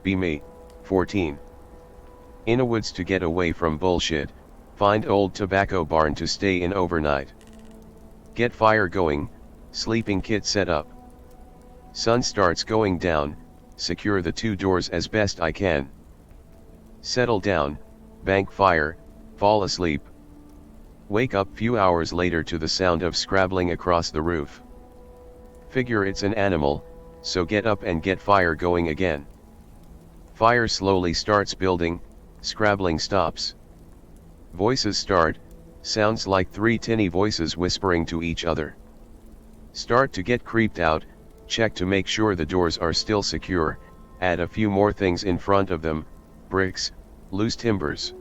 Be me, 14. Innawoods to get away from bullshit, find old tobacco barn to stay in overnight. Get fire going, sleeping kit set up. Sun starts going down, secure the 2 doors as best I can. Settle down, bank fire, fall asleep. Wake up few hours later to the sound of scrabbling across the roof. Figure it's an animal, so get up and get fire going again. Fire slowly starts building, scrabbling stops. Voices start, sounds like 3 tinny voices whispering to each other. Start to get creeped out, check to make sure the doors are still secure, add a few more things in front of them, bricks, loose timbers.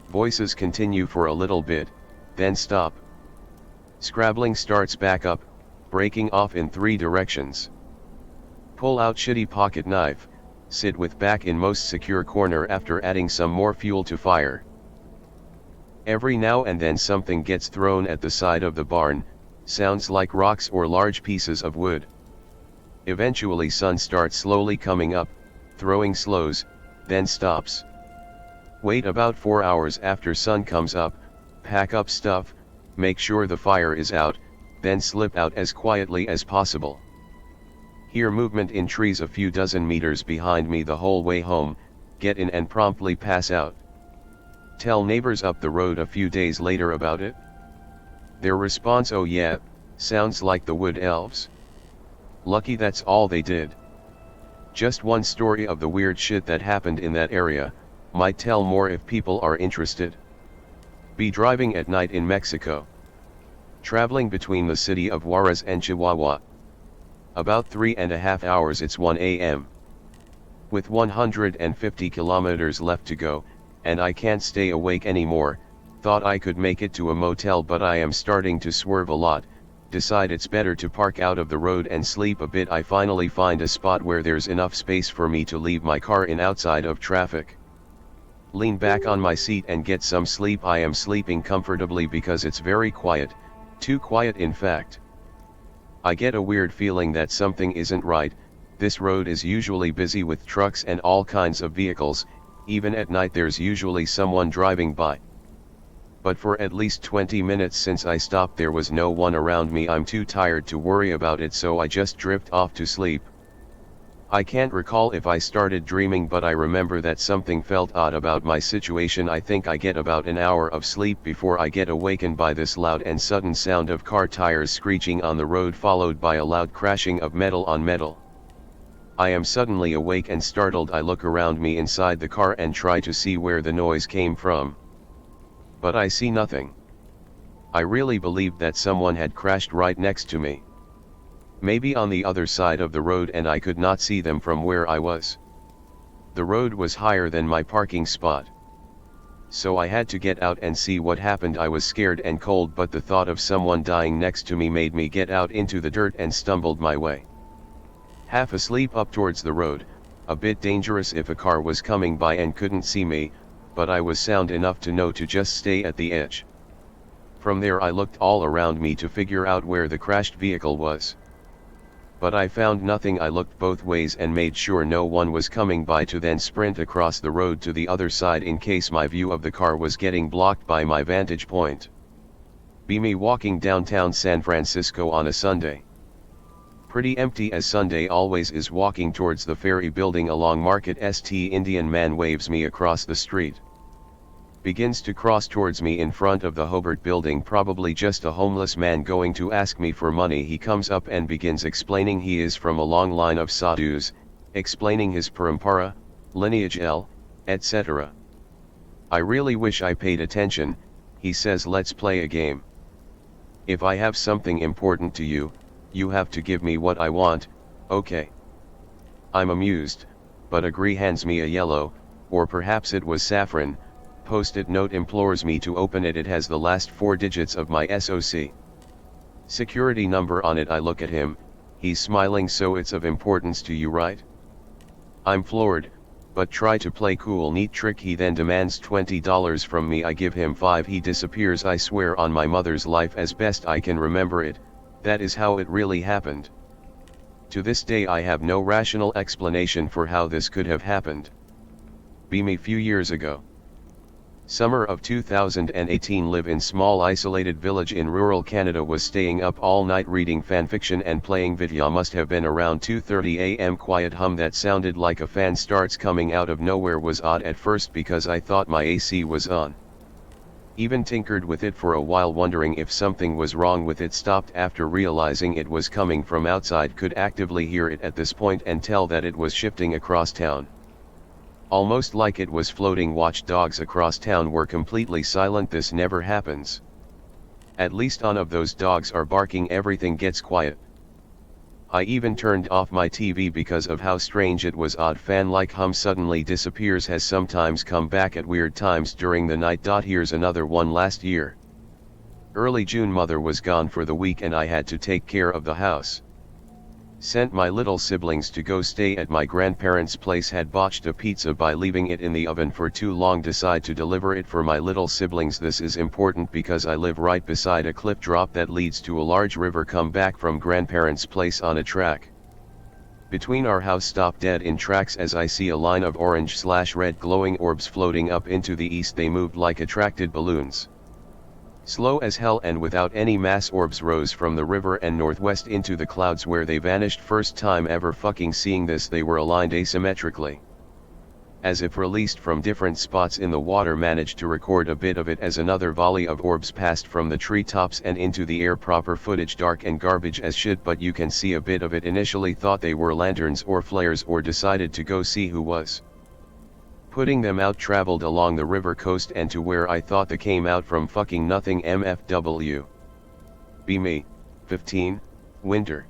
Voices continue for a little bit, then stop. Scrabbling starts back up, breaking off in 3 directions. Pull out shitty pocket knife, sit with back in most secure corner after adding some more fuel to fire. Every now and then something gets thrown at the side of the barn, sounds like rocks or large pieces of wood. Eventually sun starts slowly coming up, throwing slows, then stops. Wait about 4 hours after sun comes up, pack up stuff, make sure the fire is out, then slip out as quietly as possible. Hear movement in trees a few dozen meters behind me the whole way home, get in and promptly pass out. Tell neighbors up the road a few days later about it. Their response, oh yeah, sounds like the Wood Elves. Lucky that's all they did. Just one story of the weird shit that happened in that area, might tell more if people are interested. Be driving at night in Mexico. Traveling between the city of Juarez and Chihuahua. About 3.5 hours, it's 1 a.m. With 150 kilometers left to go, and I can't stay awake anymore, thought I could make it to a motel but I am starting to swerve a lot, decide it's better to park out of the road and sleep a bit. I finally find a spot where there's enough space for me to leave my car in outside of traffic. Lean back on my seat and get some sleep. I am sleeping comfortably because it's very quiet, too quiet in fact. I get a weird feeling that something isn't right. This road is usually busy with trucks and all kinds of vehicles, even at night there's usually someone driving by. But for at least 20 minutes since I stopped there was no one around me. I'm too tired to worry about it, so I just drift off to sleep. I can't recall if I started dreaming, but I remember that something felt odd about my situation. I think I get about an hour of sleep before I get awakened by this loud and sudden sound of car tires screeching on the road, followed by a loud crashing of metal on metal. I am suddenly awake and startled. I look around me inside the car and try to see where the noise came from. But I see nothing. I really believed that someone had crashed right next to me. Maybe on the other side of the road and I could not see them from where I was. The road was higher than my parking spot. So I had to get out and see what happened. I was scared and cold, but the thought of someone dying next to me made me get out into the dirt and stumbled my way. Half asleep up towards the road, a bit dangerous if a car was coming by and couldn't see me, but I was sound enough to know to just stay at the edge. From there I looked all around me to figure out where the crashed vehicle was. But I found nothing. I looked both ways and made sure no one was coming by to then sprint across the road to the other side in case my view of the car was getting blocked by my vantage point. Be me walking downtown San Francisco on a Sunday. Pretty empty as Sunday always is. Walking towards the ferry building along Market St. Indian man waves me across the street. Begins to cross towards me in front of the Hobart building, probably just a homeless man going to ask me for money. He comes up and begins explaining he is from a long line of sadhus, explaining his parampara, lineage L, etc. I really wish I paid attention. He says, let's play a game. If I have something important to you, you have to give me what I want, okay? I'm amused, but agree. Hands me a yellow, or perhaps it was saffron, post-it note, implores me to open it. It has the last 4 digits of my SOC security number on it. I look at him, he's smiling. So it's of importance to you, right? I'm floored, but try to play cool. Neat trick. He then demands $20 from me. I give him 5. He disappears. I swear on my mother's life, as best I can remember it, that is how it really happened. To this day I have no rational explanation for how this could have happened. Be me few years ago. Summer of 2018. Live in small isolated village in rural Canada. Was staying up all night reading fanfiction and playing video. Must have been around 2:30 am. Quiet hum that sounded like a fan starts coming out of nowhere. Was odd at first because I thought my AC was on. Even tinkered with it for a while, wondering if something was wrong with it. Stopped after realizing it was coming from outside. Could actively hear it at this point and tell that it was shifting across town. Almost like it was floating. Watch dogs across town were completely silent. This never happens. At least none of those dogs are barking. Everything gets quiet. I even turned off my TV because of how strange it was. Odd fan-like hum suddenly disappears. Has sometimes come back at weird times during the night. Here's another one. Last year, early June, mother was gone for the week and I had to take care of the house. Sent my little siblings to go stay at my grandparents' place. Had botched a pizza by leaving it in the oven for too long. Decide to deliver it for my little siblings. This is important because I live right beside a cliff drop that leads to a large river. Come back from grandparents' place on a track between our house. Stop dead in tracks as I see a line of orange/red glowing orbs floating up into the east. They moved like attracted balloons. Slow as hell and without any mass. Orbs rose from the river and northwest into the clouds where they vanished. First time ever fucking seeing this. They were aligned asymmetrically, as if released from different spots in the water. Managed to record a bit of it as another volley of orbs passed from the treetops and into the air. Proper footage, dark and garbage as shit, but you can see a bit of it. Initially thought they were lanterns or flares, or decided to go see who was putting them out. Traveled along the river coast and to where I thought they came out from. Fucking nothing. MFW. Be me, 15, winter.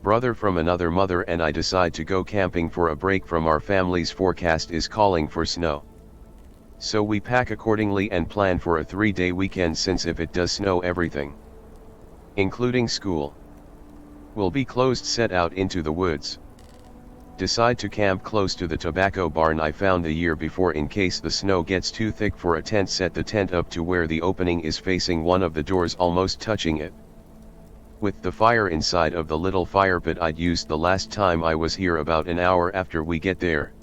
Brother from another mother and I decide to go camping for a break from our family's forecast is calling for snow. So we pack accordingly and plan for a 3-day weekend, since if it does snow everything, including school, will be closed. Set out into the woods. Decide to camp close to the tobacco barn I found the year before in case the snow gets too thick for a tent. Set the tent up to where the opening is facing one of the doors, almost touching it, with the fire inside of the little fire pit I'd used the last time I was here. About an hour after we get there,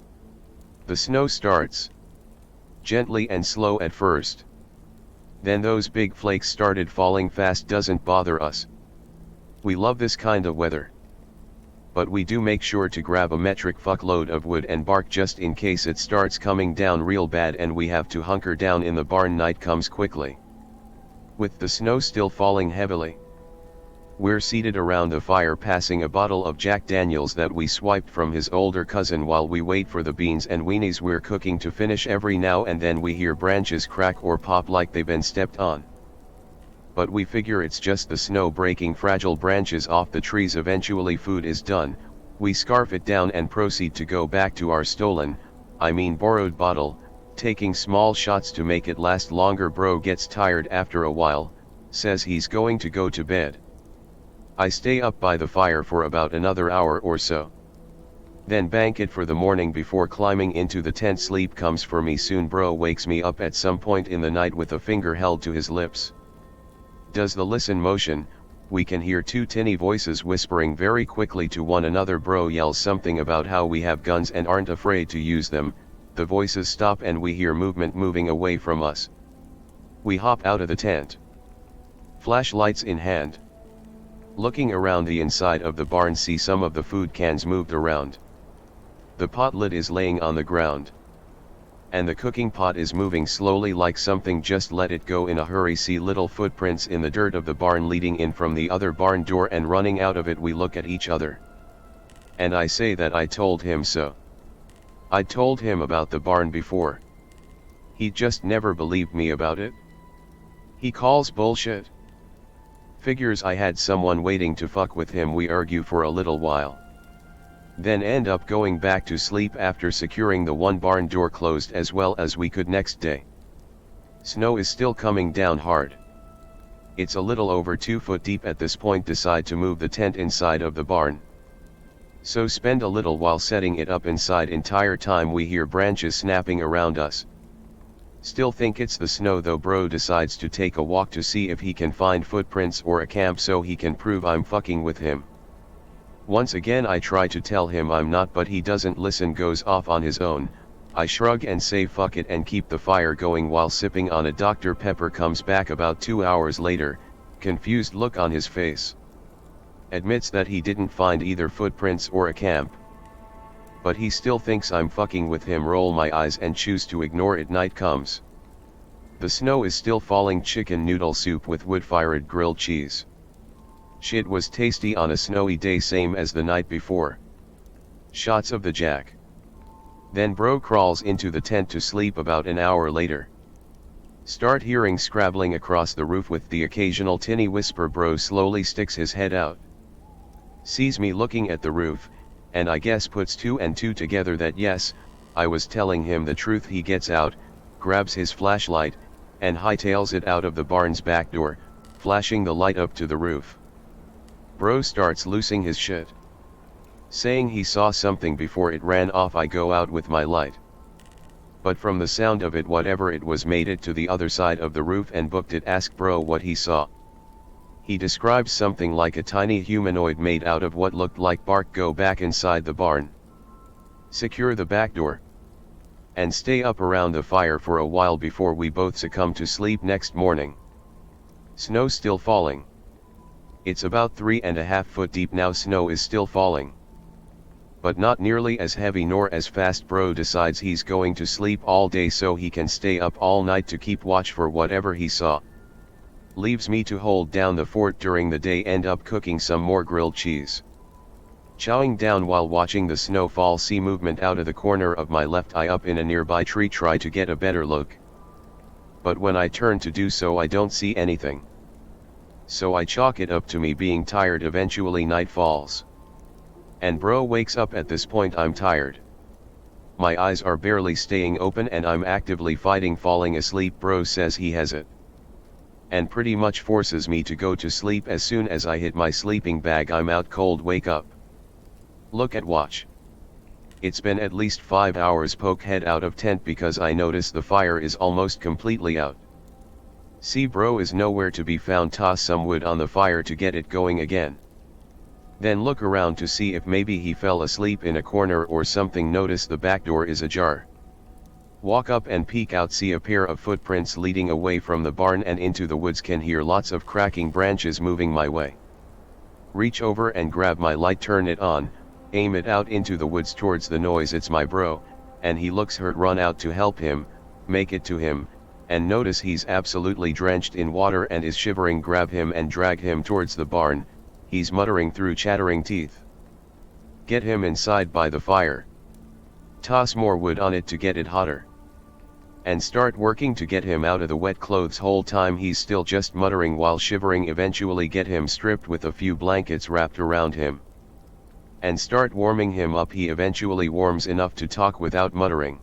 the snow starts, gently and slow at first. Then those big flakes started falling fast. Doesn't bother us. We love this kind of weather. But we do make sure to grab a metric fuckload of wood and bark just in case it starts coming down real bad and we have to hunker down in the barn. Night comes quickly, with the snow still falling heavily. We're seated around the fire, passing a bottle of Jack Daniels that we swiped from his older cousin while we wait for the beans and weenies we're cooking to finish. Every now and then we hear branches crack or pop like they've been stepped on, but we figure it's just the snow breaking fragile branches off the trees. Eventually food is done, we scarf it down and proceed to go back to our borrowed bottle, taking small shots to make it last longer. Bro gets tired after a while, says he's going to go to bed. I stay up by the fire for about another hour or so, then bank it for the morning before climbing into the tent. Sleep comes for me soon. Bro wakes me up at some point in the night with a finger held to his lips. Does the listen motion. We can hear two tinny voices whispering very quickly to one another. Bro yells something about how we have guns and aren't afraid to use them. The voices stop and we hear movement moving away from us. We hop out of the tent, flashlights in hand. Looking around the inside of the barn, see some of the food cans moved around. The pot lid is laying on the ground, and the cooking pot is moving slowly like something just let it go in a hurry. See little footprints in the dirt of the barn leading in from the other barn door and running out of it. We look at each other, and I say that I told him so. I told him about the barn before. He just never believed me about it. He calls bullshit. Figures I had someone waiting to fuck with him. We argue for a little while, then end up going back to sleep after securing the one barn door closed as well as we could. Next day, snow is still coming down hard. It's a little over 2 foot deep at this point. Decide to move the tent inside of the barn, so spend a little while setting it up inside. Entire time we hear branches snapping around us. Still think it's the snow though. Bro decides to take a walk to see if he can find footprints or a camp so he can prove I'm fucking with him. Once again I try to tell him I'm not, but he doesn't listen, goes off on his own. I shrug and say fuck it and keep the fire going while sipping on a Dr. Pepper. Comes back about 2 hours later, confused look on his face. Admits that he didn't find either footprints or a camp. But he still thinks I'm fucking with him. Roll my eyes and choose to ignore it. Night comes. The snow is still falling. Chicken noodle soup with wood-fired grilled cheese. Shit was tasty on a snowy day, same as the night before. Shots of the Jack. Then bro crawls into the tent to sleep. About an hour later, start hearing scrabbling across the roof with the occasional tinny whisper. Bro slowly sticks his head out. Sees me looking at the roof, and I guess puts 2 and 2 together that yes, I was telling him the truth. He gets out, grabs his flashlight, and hightails it out of the barn's back door, flashing the light up to the roof. Bro starts losing his shit, saying he saw something before it ran off. I go out with my light, but from the sound of it, whatever it was made it to the other side of the roof and booked it. Ask bro what he saw. He describes something like a tiny humanoid made out of what looked like bark. Go back inside the barn, secure the back door, and stay up around the fire for a while before we both succumb to sleep. Next morning, snow still falling. It's about 3.5 foot deep now. Snow is still falling, but not nearly as heavy nor as fast. Bro decides he's going to sleep all day so he can stay up all night to keep watch for whatever he saw. Leaves me to hold down the fort during the day. End up cooking some more grilled cheese, chowing down while watching the snow fall. See movement out of the corner of my left eye up in a nearby tree. Try to get a better look, but when I turn to do so I don't see anything. So I chalk it up to me being tired. Eventually night falls, and bro wakes up. At this point I'm tired. My eyes are barely staying open and I'm actively fighting falling asleep. Bro says he has it, and pretty much forces me to go to sleep. As soon as I hit my sleeping bag I'm out cold. Wake up, look at watch. It's been at least 5 hours. Poke head out of tent because I notice the fire is almost completely out. See bro is nowhere to be found. Toss some wood on the fire to get it going again. Then look around to see if maybe he fell asleep in a corner or something. Notice the back door is ajar. Walk up and peek out. See a pair of footprints leading away from the barn and into the woods. Can hear lots of cracking branches moving my way. Reach over and grab my light, turn it on, aim it out into the woods towards the noise. It's my bro, and he looks hurt. Run out to help him, make it to him, and notice he's absolutely drenched in water and is shivering. Grab him and drag him towards the barn. He's muttering through chattering teeth. Get him inside by the fire. Toss more wood on it to get it hotter, and start working to get him out of the wet clothes. Whole time he's still just muttering while shivering. Eventually get him stripped with a few blankets wrapped around him, and start warming him up. He eventually warms enough to talk without muttering.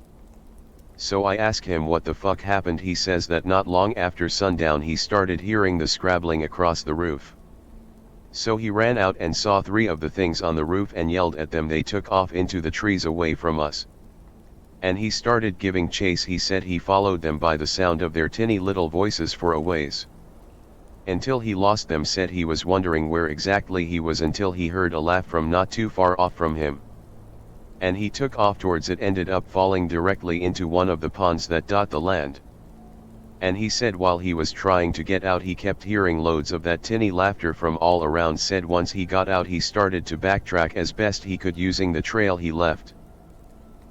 So I ask him what the fuck happened. He says that not long after sundown he started hearing the scrabbling across the roof. So he ran out and saw 3 of the things on the roof and yelled at them. They took off into the trees away from us, and he started giving chase. He said he followed them by the sound of their tinny little voices for a ways, until he lost them. Said he was wondering where exactly he was until he heard a laugh from not too far off from him, and he took off towards it. Ended up falling directly into one of the ponds that dot the land. And he said while he was trying to get out he kept hearing loads of that tinny laughter from all around. Said once he got out he started to backtrack as best he could using the trail he left,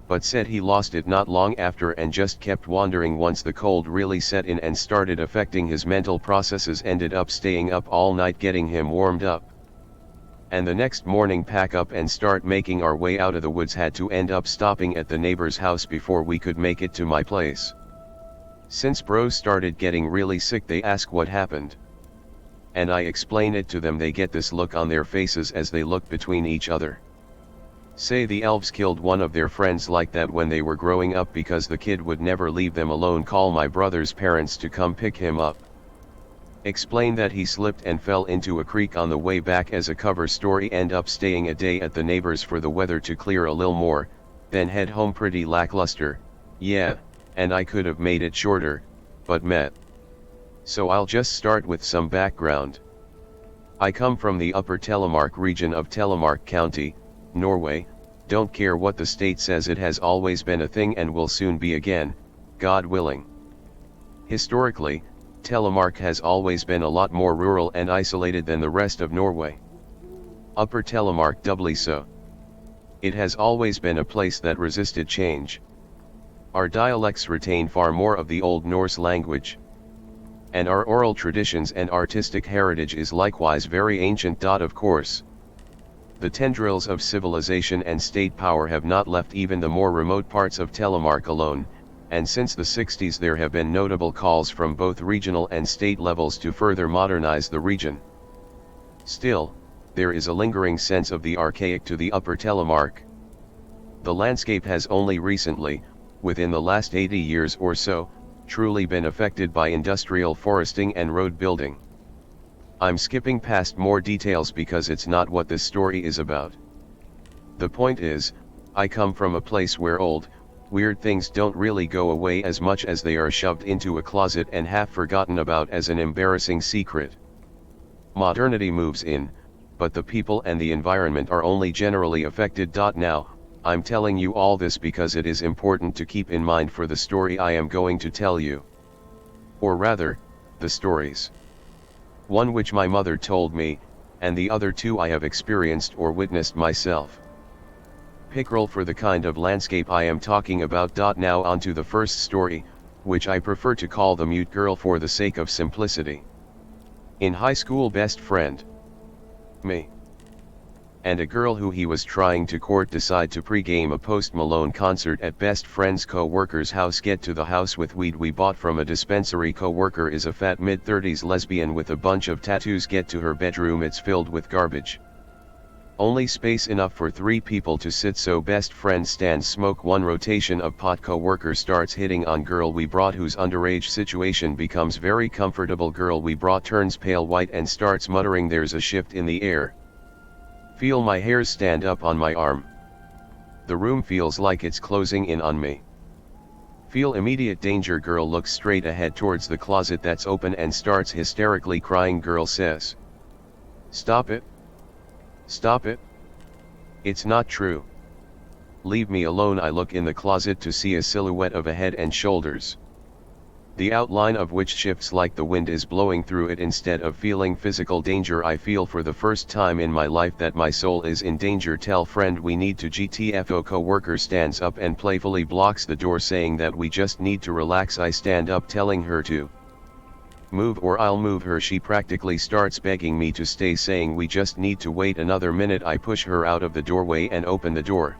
but said he lost it not long after and just kept wandering. Once the cold really set in and started affecting his mental processes, ended up staying up all night getting him warmed up, and the next morning pack up and start making our way out of the woods. Had to end up stopping at the neighbor's house before we could make it to my place. Since bros started getting really sick they ask what happened, and I explain it to them. They get this look on their faces as they look between each other. Say the elves killed one of their friends like that when they were growing up because the kid would never leave them alone. Call my brother's parents to come pick him up. Explain that he slipped and fell into a creek on the way back as a cover story. End up staying a day at the neighbors for the weather to clear a little more, then head home. Pretty lackluster, yeah, and I could have made it shorter, but met. So I'll just start with some background. I come from the Upper Telemark region of Telemark County, Norway. Don't care what the state says, it has always been a thing and will soon be again, God willing. Historically, Telemark has always been a lot more rural and isolated than the rest of Norway. Upper Telemark doubly so. It has always been a place that resisted change. Our dialects retain far more of the Old Norse language. And our oral traditions and artistic heritage is likewise very ancient. Of course, the tendrils of civilization and state power have not left even the more remote parts of Telemark alone, and since the 60s there have been notable calls from both regional and state levels to further modernize the region. Still, there is a lingering sense of the archaic to the Upper Telemark. The landscape has only recently, within the last 80 years or so, truly been affected by industrial foresting and road building. I'm skipping past more details because it's not what this story is about. The point is, I come from a place where old, weird things don't really go away as much as they are shoved into a closet and half forgotten about as an embarrassing secret. Modernity moves in, but the people and the environment are only generally affected. Now, I'm telling you all this because it is important to keep in mind for the story I am going to tell you. Or rather, the stories. One which my mother told me, and the other two I have experienced or witnessed myself. Pickerel for the kind of landscape I am talking about. Now on to the first story, which I prefer to call the mute girl for the sake of simplicity. In high school, best friend, me, and a girl who he was trying to court decide to pre-game a Post Malone concert at best friend's co-worker's house. Get to the house with weed we bought from a dispensary. Co-worker is a fat mid-30s lesbian with a bunch of tattoos. Get to her bedroom, it's filled with garbage. Only space enough for 3 people to sit, so best friend stands smoke one rotation of pot. Co-worker starts hitting on girl we brought, whose underage situation becomes very comfortable. Girl we brought turns pale white and starts muttering, "There's a shift in the air. Feel my hairs stand up on my arm. The room feels like it's closing in on me. Feel immediate danger." Girl looks straight ahead towards the closet that's open and starts hysterically crying. Girl says, "Stop it. Stop it. It's not true. Leave me alone." I look in the closet to see a silhouette of a head and shoulders, the outline of which shifts like the wind is blowing through it. Instead of feeling physical danger, I feel for the first time in my life that my soul is in danger. Tell friend we need to GTFO. Co-worker stands up and playfully blocks the door, saying that we just need to relax. I stand up, telling her to move or I'll move her. She practically starts begging me to stay, saying we just need to wait another minute. I push her out of the doorway and open the door.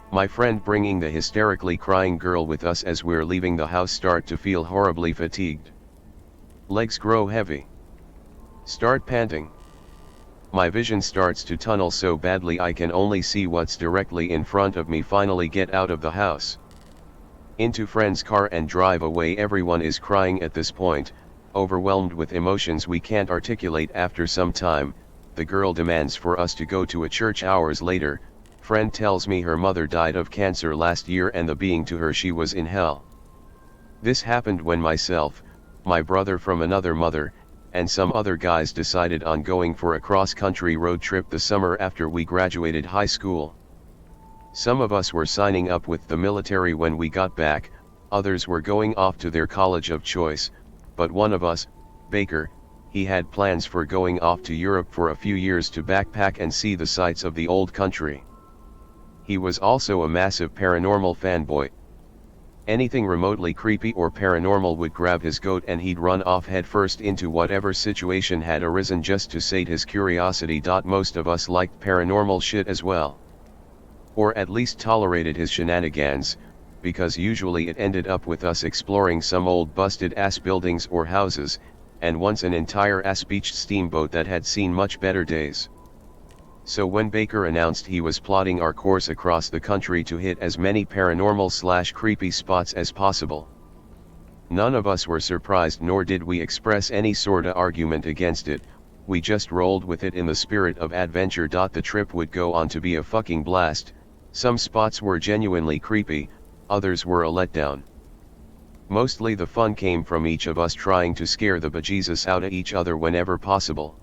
My friend, bringing the hysterically crying girl with us as we're leaving the house, start to feel horribly fatigued. Legs grow heavy. Start panting. My vision starts to tunnel so badly I can only see what's directly in front of me. Finally get out of the house, into friend's car, and drive away. Everyone is crying at this point, overwhelmed with emotions we can't articulate. After some time, the girl demands for us to go to a church. Hours later, friend tells me her mother died of cancer last year, and the being to her she was in hell. This happened when myself, my brother from another mother, and some other guys decided on going for a cross-country road trip the summer after we graduated high school. Some of us were signing up with the military when we got back, others were going off to their college of choice, but one of us, Baker, he had plans for going off to Europe for a few years to backpack and see the sights of the old country. He was also a massive paranormal fanboy. Anything remotely creepy or paranormal would grab his goat and he'd run off headfirst into whatever situation had arisen just to sate his curiosity. Most of us liked paranormal shit as well, or at least tolerated his shenanigans, because usually it ended up with us exploring some old busted ass buildings or houses, and once an entire ass beached steamboat that had seen much better days. So when Baker announced he was plotting our course across the country to hit as many paranormal/creepy spots as possible, none of us were surprised, nor did we express any sorta argument against it. We just rolled with it in the spirit of adventure. The trip would go on to be a fucking blast. Some spots were genuinely creepy, others were a letdown. Mostly the fun came from each of us trying to scare the bejesus out of each other whenever possible.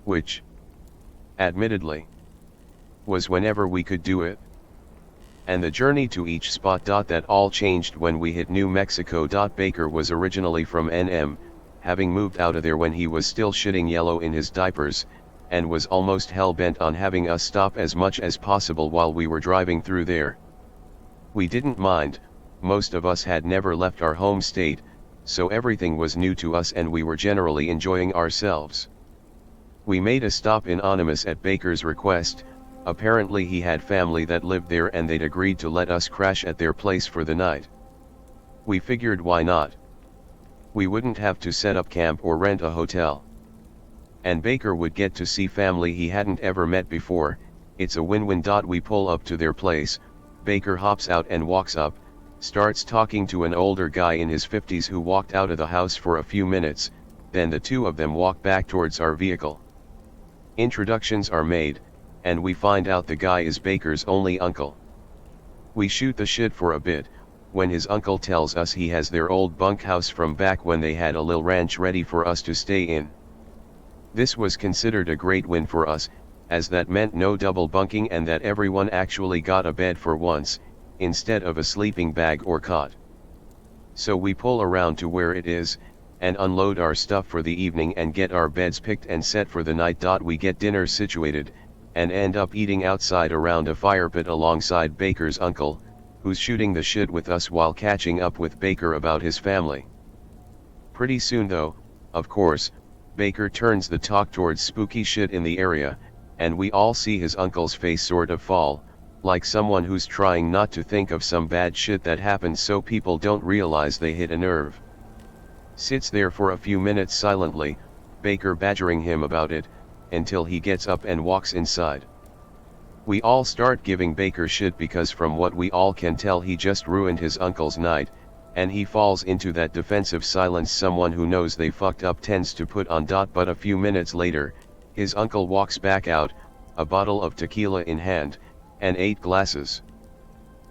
which, admittedly, was whenever we could do it. And the journey to each spot. That all changed when we hit New Mexico. Baker was originally from NM, having moved out of there when he was still shitting yellow in his diapers, and was almost hell-bent on having us stop as much as possible while we were driving through there. We didn't mind, most of us had never left our home state, so everything was new to us and we were generally enjoying ourselves. We made a stop in Animas at Baker's request. Apparently he had family that lived there and they'd agreed to let us crash at their place for the night. We figured why not? We wouldn't have to set up camp or rent a hotel. And Baker would get to see family he hadn't ever met before. It's a win-win. We pull up to their place, Baker hops out and walks up, starts talking to an older guy in his 50s who walked out of the house for a few minutes, then the two of them walk back towards our vehicle. Introductions are made, and we find out the guy is Baker's only uncle. We shoot the shit for a bit, when his uncle tells us he has their old bunkhouse from back when they had a little ranch ready for us to stay in. This was considered a great win for us, as that meant no double bunking and that everyone actually got a bed for once, instead of a sleeping bag or cot. So we pull around to where it is, and unload our stuff for the evening and get our beds picked and set for the night. We get dinner situated, and end up eating outside around a fire pit alongside Baker's uncle, who's shooting the shit with us while catching up with Baker about his family. Pretty soon though, of course, Baker turns the talk towards spooky shit in the area, and we all see his uncle's face sort of fall, like someone who's trying not to think of some bad shit that happened so people don't realize they hit a nerve. Sits there for a few minutes silently, Baker badgering him about it, until he gets up and walks inside. We all start giving Baker shit because from what we all can tell he just ruined his uncle's night, and he falls into that defensive silence someone who knows they fucked up tends to put on. But a few minutes later, his uncle walks back out, a bottle of tequila in hand, and 8 glasses.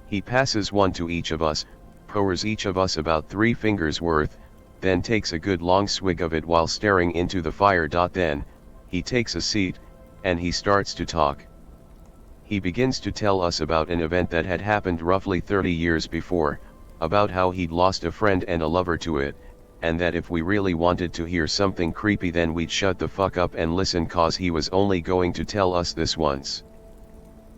He passes one to each of us, pours each of us about 3 fingers worth, then takes a good long swig of it while staring into the fire. Then, he takes a seat, and he starts to talk. He begins to tell us about an event that had happened roughly 30 years before, about how he'd lost a friend and a lover to it, and that if we really wanted to hear something creepy then we'd shut the fuck up and listen cause he was only going to tell us this once.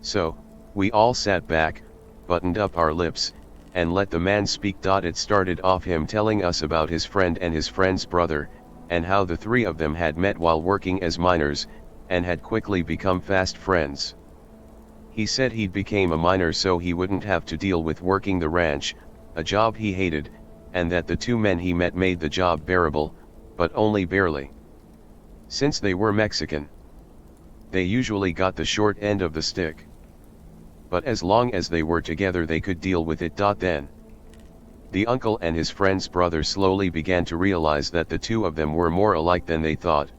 So, we all sat back, buttoned up our lips, and let the man speak. It started off him telling us about his friend and his friend's brother, and how the 3 of them had met while working as miners, and had quickly become fast friends. He said he'd became a miner so he wouldn't have to deal with working the ranch, a job he hated, and that the 2 men he met made the job bearable, but only barely. Since they were Mexican, they usually got the short end of the stick. But as long as they were together they could deal with it. Then, the uncle and his friend's brother slowly began to realize that the 2 of them were more alike than they thought,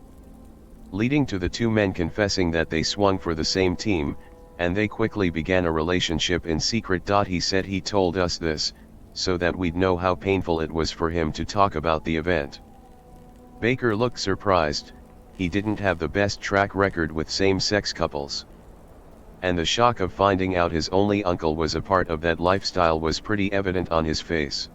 leading to the 2 men confessing that they swung for the same team, and they quickly began a relationship in secret. He said he told us this, so that we'd know how painful it was for him to talk about the event. Baker looked surprised. He didn't have the best track record with same-sex couples. And the shock of finding out his only uncle was a part of that lifestyle was pretty evident on his face.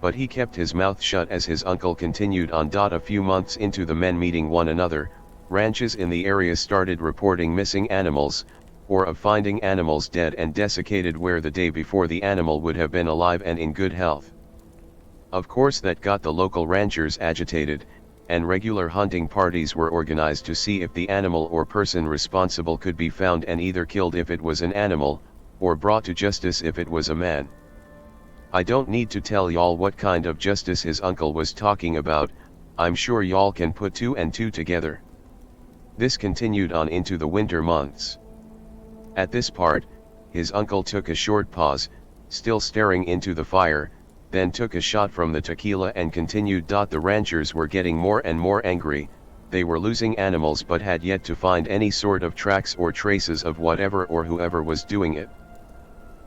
But he kept his mouth shut as his uncle continued on. A few months into the men meeting one another, ranches in the area started reporting missing animals, or of finding animals dead and desiccated where the day before the animal would have been alive and in good health. Of course that got the local ranchers agitated, and regular hunting parties were organized to see if the animal or person responsible could be found and either killed if it was an animal, or brought to justice if it was a man. I don't need to tell y'all what kind of justice his uncle was talking about, I'm sure y'all can put 2 and 2 together. This continued on into the winter months. At this part, his uncle took a short pause, still staring into the fire, then took a shot from the tequila and continued. The ranchers were getting more and more angry, they were losing animals but had yet to find any sort of tracks or traces of whatever or whoever was doing it.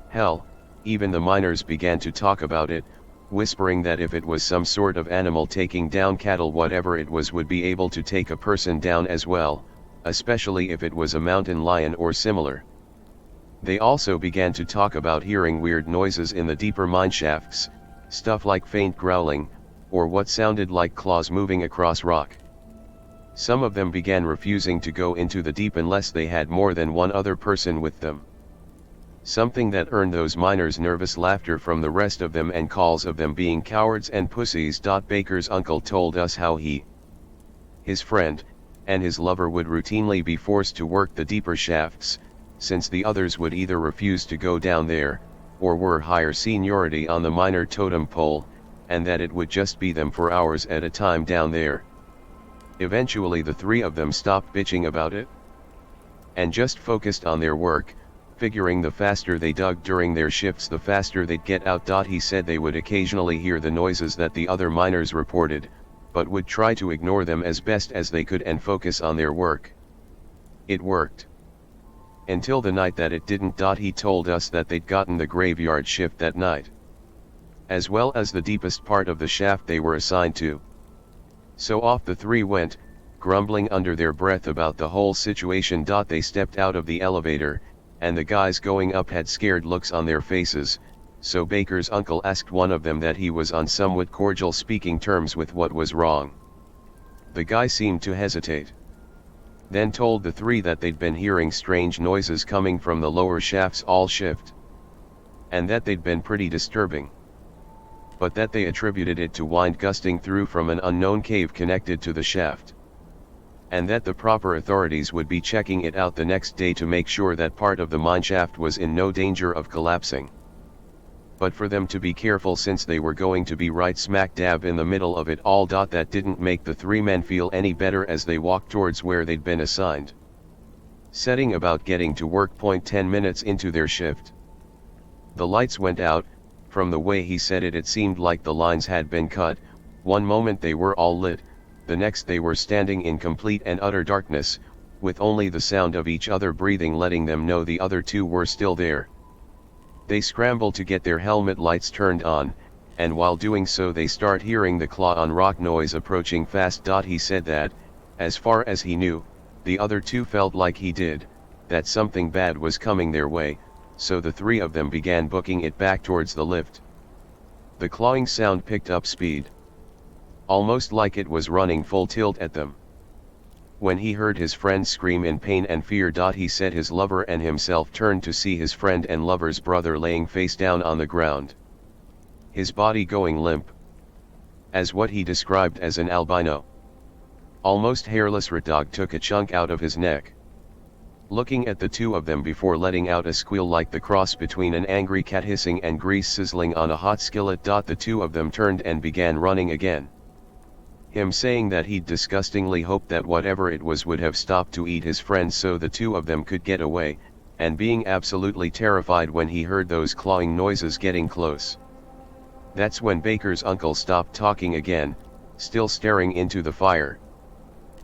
Hell, even the miners began to talk about it, whispering that if it was some sort of animal taking down cattle, whatever it was would be able to take a person down as well, especially if it was a mountain lion or similar. They also began to talk about hearing weird noises in the deeper mineshafts, stuff like faint growling, or what sounded like claws moving across rock. Some of them began refusing to go into the deep unless they had more than one other person with them. Something that earned those miners nervous laughter from the rest of them and calls of them being cowards and pussies. Baker's uncle told us how he, his friend, and his lover would routinely be forced to work the deeper shafts, since the others would either refuse to go down there, or were higher seniority on the miner totem pole, and that it would just be them for hours at a time down there. Eventually the three of them stopped bitching about it, and just focused on their work, figuring the faster they dug during their shifts the faster they'd get out. He said they would occasionally hear the noises that the other miners reported, but would try to ignore them as best as they could and focus on their work. It worked. Until the night that it didn't. He told us that they'd gotten the graveyard shift that night, as well as the deepest part of the shaft they were assigned to. So off the three went, grumbling under their breath about the whole situation. They stepped out of the elevator, and the guys going up had scared looks on their faces, so Baker's uncle asked one of them that he was on somewhat cordial speaking terms with what was wrong. The guy seemed to hesitate, then told the three that they'd been hearing strange noises coming from the lower shafts all shift, and that they'd been pretty disturbing, but that they attributed it to wind gusting through from an unknown cave connected to the shaft, and that the proper authorities would be checking it out the next day to make sure that part of the mineshaft was in no danger of collapsing. But for them to be careful since they were going to be right smack dab in the middle of it all. That didn't make the three men feel any better as they walked towards where they'd been assigned, setting about getting to work. 10 minutes into their shift, the lights went out. From the way he said it, it seemed like the lines had been cut. One moment they were all lit, the next they were standing in complete and utter darkness, with only the sound of each other breathing letting them know the other two were still there. They scramble to get their helmet lights turned on, and while doing so they start hearing the claw on rock noise approaching fast. He said that, as far as he knew, the other two felt like he did, that something bad was coming their way, so the three of them began booking it back towards the lift. The clawing sound picked up speed, almost like it was running full tilt at them. When he heard his friend scream in pain and fear. He said his lover and himself turned to see his friend and lover's brother laying face down on the ground, his body going limp, as what he described as an albino, almost hairless rat took a chunk out of his neck. Looking at the two of them before letting out a squeal like the cross between an angry cat hissing and grease sizzling on a hot skillet. The two of them turned and began running again, him saying that he'd disgustingly hoped that whatever it was would have stopped to eat his friend so the two of them could get away, and being absolutely terrified when he heard those clawing noises getting close. That's when Baker's uncle stopped talking again, still staring into the fire.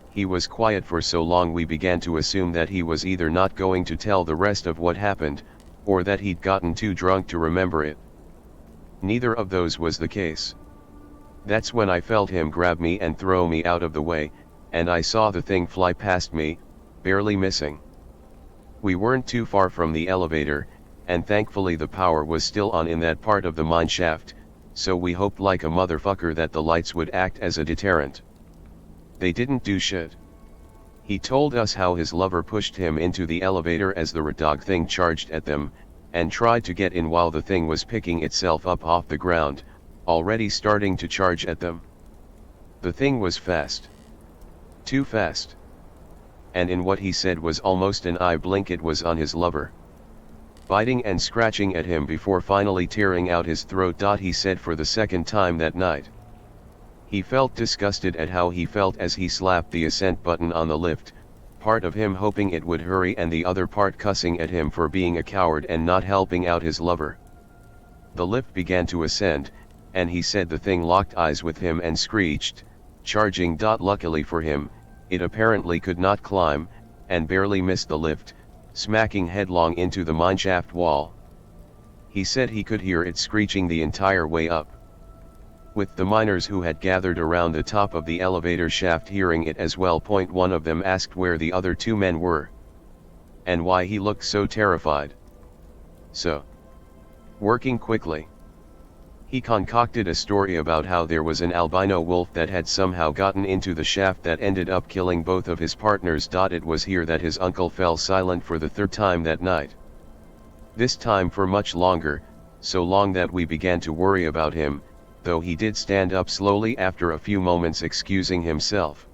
He was quiet for so long we began to assume that he was either not going to tell the rest of what happened, or that he'd gotten too drunk to remember it. Neither of those was the case. That's when I felt him grab me and throw me out of the way, and I saw the thing fly past me, barely missing. We weren't too far from the elevator, and thankfully the power was still on in that part of the mine shaft, so we hoped like a motherfucker that the lights would act as a deterrent. They didn't do shit. He told us how his lover pushed him into the elevator as the rat dog thing charged at them, and tried to get in while the thing was picking itself up off the ground, already starting to charge at them. The thing was fast. Too fast. And in what he said was almost an eye blink it was on his lover, biting and scratching at him before finally tearing out his throat. He said for the second time that night, he felt disgusted at how he felt as he slapped the ascent button on the lift, part of him hoping it would hurry and the other part cussing at him for being a coward and not helping out his lover. The lift began to ascend, and he said the thing locked eyes with him and screeched, charging. Luckily for him, it apparently could not climb, and barely missed the lift, smacking headlong into the mineshaft wall. He said he could hear it screeching the entire way up. with the miners who had gathered around the top of the elevator shaft hearing it as well. One of them asked where the other two men were, and why he looked so terrified. So, working quickly, he concocted a story about how there was an albino wolf that had somehow gotten into the shaft that ended up killing both of his partners. It was here that his uncle fell silent for the third time that night. This time for much longer, so long that we began to worry about him, though he did stand up slowly after a few moments excusing himself.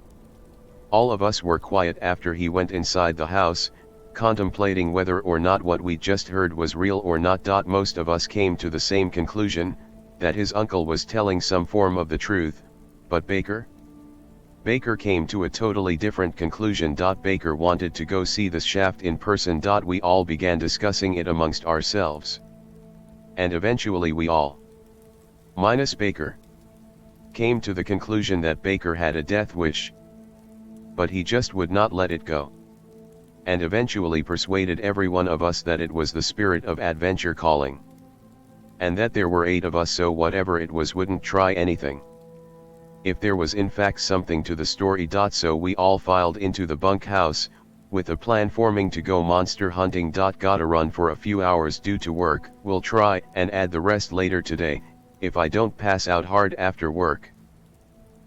All of us were quiet after he went inside the house, contemplating whether or not what we just heard was real or not. Most of us came to the same conclusion, that his uncle was telling some form of the truth, but Baker came to a totally different conclusion. Baker wanted to go see the shaft in person. We all began discussing it amongst ourselves. And eventually we all, minus Baker, came to the conclusion that Baker had a death wish. But he just would not let it go. And eventually persuaded every one of us that it was the spirit of adventure calling. And that there were 8 of us, so whatever it was wouldn't try anything. If there was in fact something to the story. So we all filed into the bunkhouse, with a plan forming to go monster hunting. Gotta run for a few hours due to work. We'll try and add the rest later today, if I don't pass out hard after work.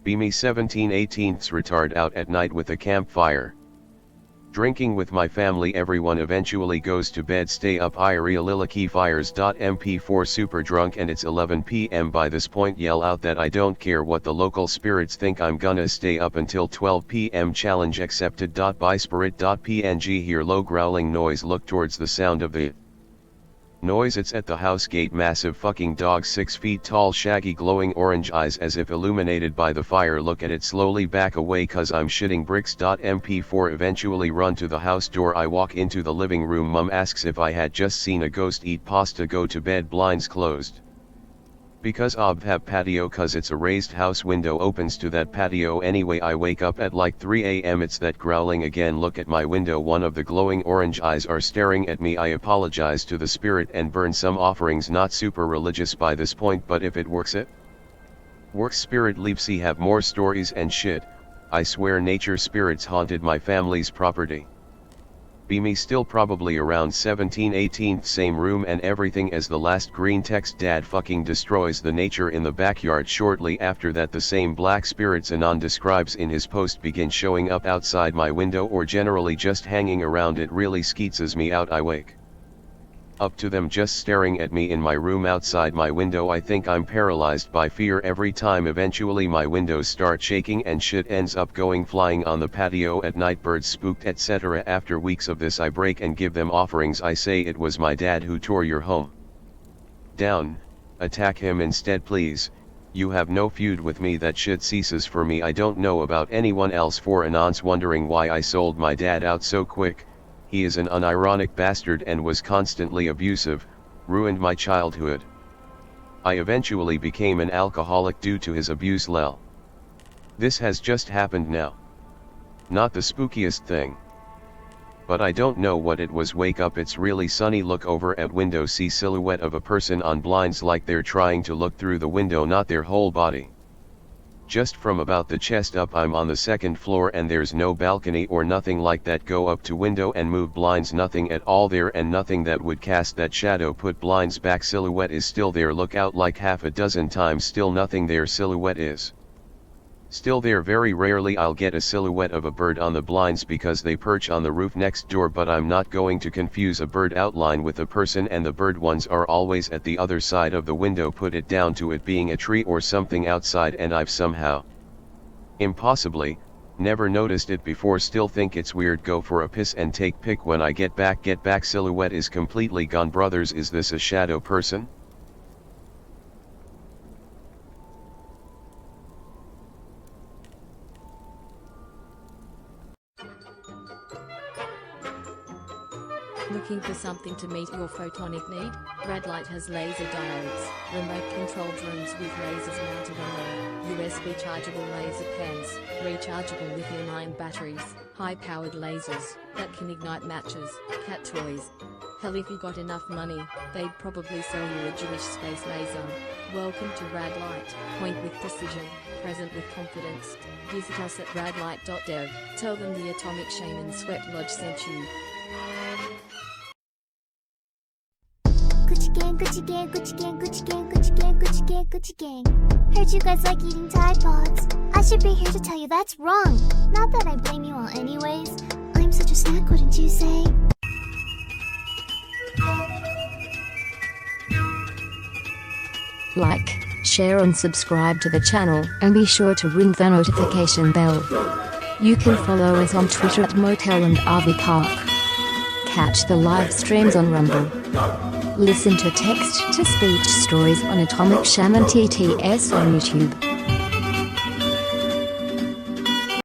Be me 17/18ths retard out at night with a campfire. Drinking with my family. Everyone eventually goes to bed. Stay up Irealiliki fires. MP4 super drunk and it's 11 p.m. by this point. Yell out that I don't care what the local spirits think, I'm gonna stay up until 12 p.m. Challenge accepted. By spirit.png. Hear low growling noise. Look towards the sound of the noise. It's at the house gate. Massive fucking dog, 6 feet tall, shaggy glowing orange eyes as if illuminated by the fire. Look at it slowly. Back away cause I'm shitting bricks. MP4 eventually run to the house door. I walk into the living room. Mum asks if I had just seen a ghost. Eat pasta, go to bed, blinds closed. Because have patio cause it's a raised house, window opens to that patio anyway. I wake up at like 3 a.m. It's that growling again. Look at my window. One of the glowing orange eyes are staring at me. I apologize to the spirit and burn some offerings. Not super religious by this point, but if it works, it works. Spirit leaves. Have more stories and shit. I swear nature spirits haunted my family's property. Be me still probably around 17/18th, same room and everything as the last. Greentext. Dad fucking destroys the nature in the backyard. Shortly after that the same black spirits Anon describes in his post begin showing up outside my window or generally just hanging around. It really skeetses me out. I wake up to them just staring at me in my room outside my window. I think I'm paralyzed by fear every time. Eventually my windows start shaking and shit ends up going flying on the patio at night. Birds spooked, etc. After weeks of this I break and give them offerings. I say it was my dad who tore your home down. Attack him instead please. You have no feud with me. That shit ceases for me. I don't know about anyone else. For Anons wondering why I sold my dad out so quick. He is an unironic bastard and was constantly abusive, ruined my childhood. I eventually became an alcoholic due to his abuse. Lel. This has just happened now. Not the spookiest thing. But I don't know what it was. Wake up, it's really sunny. Look over at window, see silhouette of a person on blinds like they're trying to look through the window, not their whole body. Just from about the chest up. I'm on the 2nd floor and there's no balcony or nothing like that. Go up to window and move blinds, nothing at all there and nothing that would cast that shadow. Put blinds back, silhouette is still there. Look out like half a dozen times, still nothing there. Silhouette is still there. Very rarely I'll get a silhouette of a bird on the blinds because they perch on the roof next door, but I'm not going to confuse a bird outline with a person, and the bird ones are always at the other side of the window. Put it down to it being a tree or something outside, and I've somehow, impossibly, never noticed it before. Still think it's weird. Go for a piss and take pic when I get back. Silhouette is completely gone. Brothers, is this a shadow person? Looking for something to meet your photonic need? Red Light has laser diodes, remote controlled rooms with lasers mounted on them, USB chargeable laser pens, rechargeable lithium-ion batteries, high-powered lasers that can ignite matches, cat toys, Hell, if you got enough money, they'd probably sell you a Jewish space laser. Welcome to Rad Light. Point with precision, present with confidence. Visit us at radlight.dev. Tell them the Atomic Shaman Sweat Lodge sent you. Gucci gang, Gucci gang, Gucci gang, Gucci gang, Gucci gang, Gucci gang, Gucci gang. Heard you guys like eating Tide Pods. I should be here to tell you that's wrong. Not that I blame you all anyways. I'm such a snack, wouldn't you say? Like, share and subscribe to the channel, and be sure to ring the notification bell. You can follow us on Twitter at Motel and RV Park. Catch the live streams on Rumble. Listen to text-to-speech stories on Atomic Shaman TTS on YouTube.